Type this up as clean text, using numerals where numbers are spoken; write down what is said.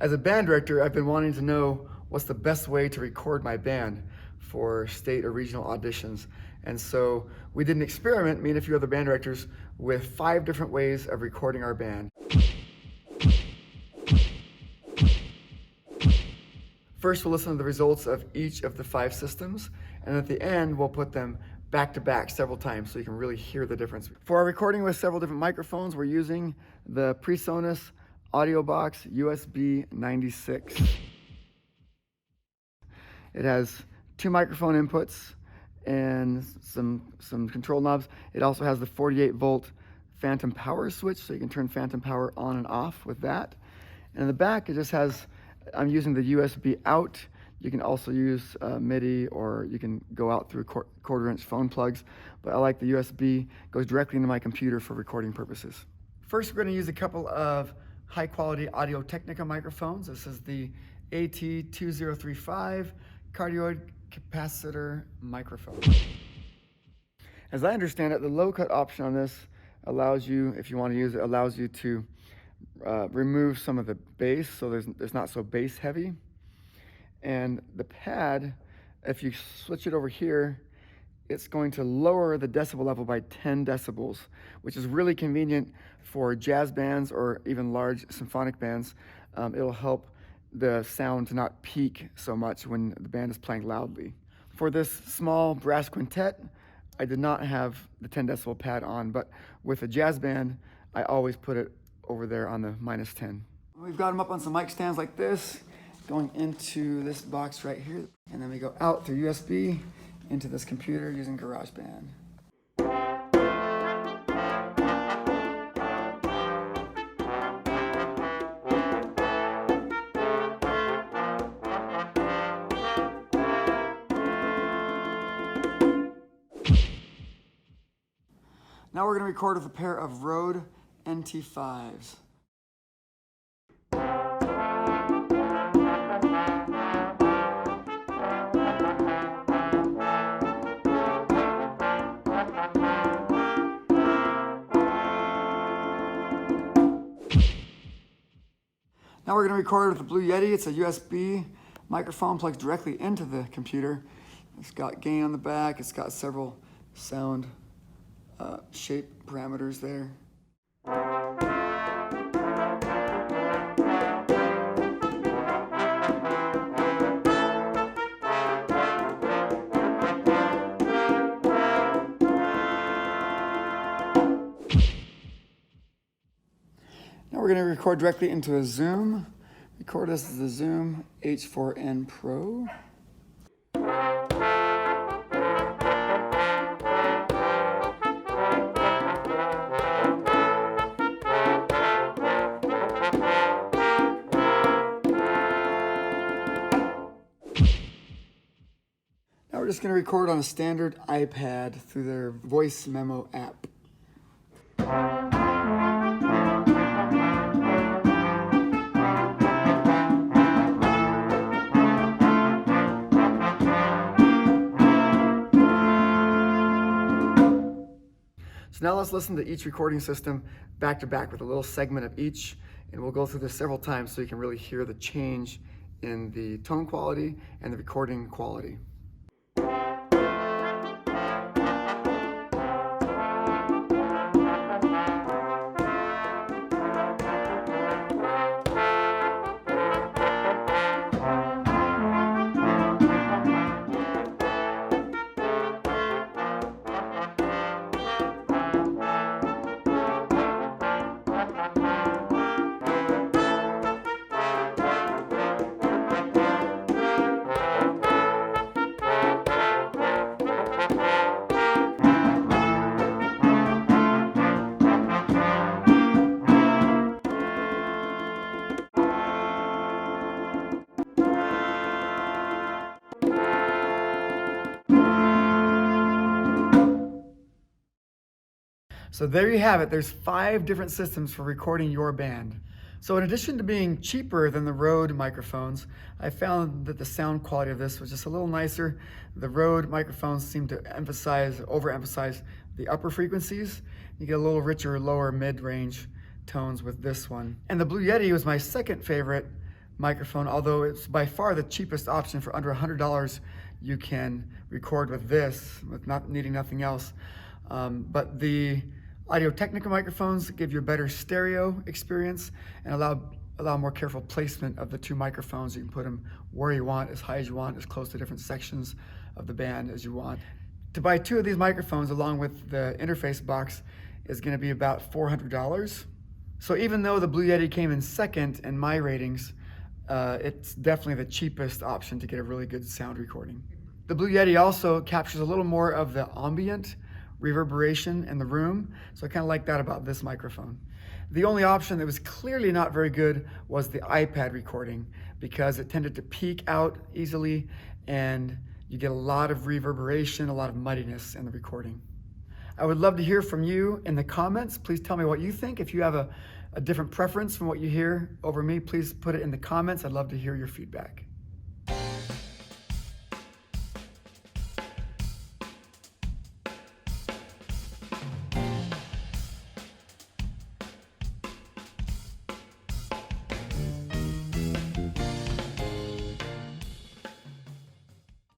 As a band director, I've been wanting to know what's the best way to record my band for state or regional auditions. And so we did an experiment, me and a few other band directors, with 5 different ways of recording our band. First, we'll listen to the results of each of the 5 systems, and at the end, we'll put them back to back several times so you can really hear the difference. For our recording with several different microphones, we're using the PreSonus AudioBox USB 96. It has 2 microphone inputs and some control knobs. It also has the 48-volt phantom power switch, so you can turn phantom power on and off with that. And in the back, it just has, I'm using the USB out. You can also use MIDI, or you can go out through quarter-inch phone plugs, but I like the USB, goes directly into my computer for recording purposes. First, we're going to use a couple of high-quality Audio-Technica microphones. This is the AT2035 cardioid capacitor microphone. As I understand it, the low-cut option on this allows you, if you want to use it, allows you to remove some of the bass, so it's not so bass heavy. And the pad, if you switch it over here, it's going to lower the decibel level by 10 decibels, which is really convenient for jazz bands or even large symphonic bands. It'll help the sound to not peak so much when the band is playing loudly. For this small brass quintet, I did not have the 10 decibel pad on, but with a jazz band, I always put it over there on the -10. We've got them up on some mic stands like this, going into this box right here, and then we go out through USB into this computer using GarageBand. Now we're going to record with a pair of Rode NT5s. Now we're going to record with the Blue Yeti. It's a USB microphone, plugs directly into the computer. It's got gain on the back. It's got several sound shape parameters there. Now we're going to record directly into a Zoom. Record this as the Zoom H4n Pro. Now we're just going to record on a standard iPad through their voice memo app. So now let's listen to each recording system back to back with a little segment of each, and we'll go through this several times so you can really hear the change in the tone quality and the recording quality. So there you have it. There's 5 different systems for recording your band. So in addition to being cheaper than the Rode microphones, I found that the sound quality of this was just a little nicer. The Rode microphones seem to overemphasize the upper frequencies. You get a little richer, lower mid-range tones with this one. And the Blue Yeti was my second favorite microphone, although it's by far the cheapest option. For under $100, you can record with this, with not needing nothing else. But the Audio-Technica microphones give you a better stereo experience and allow more careful placement of the two microphones. You can put them where you want, as high as you want, as close to different sections of the band as you want. To buy two of these microphones along with the interface box is going to be about $400. So even though the Blue Yeti came in second in my ratings, it's definitely the cheapest option to get a really good sound recording. The Blue Yeti also captures a little more of the ambient reverberation in the room, so I kind of like that about this microphone. The only option that was clearly not very good was the iPad recording, because it tended to peak out easily and you get a lot of reverberation, a lot of muddiness in the recording. I would love to hear from you in the comments. Please tell me what you think. If you have a different preference from what you hear over me, please put it in the comments. I'd love to hear your feedback.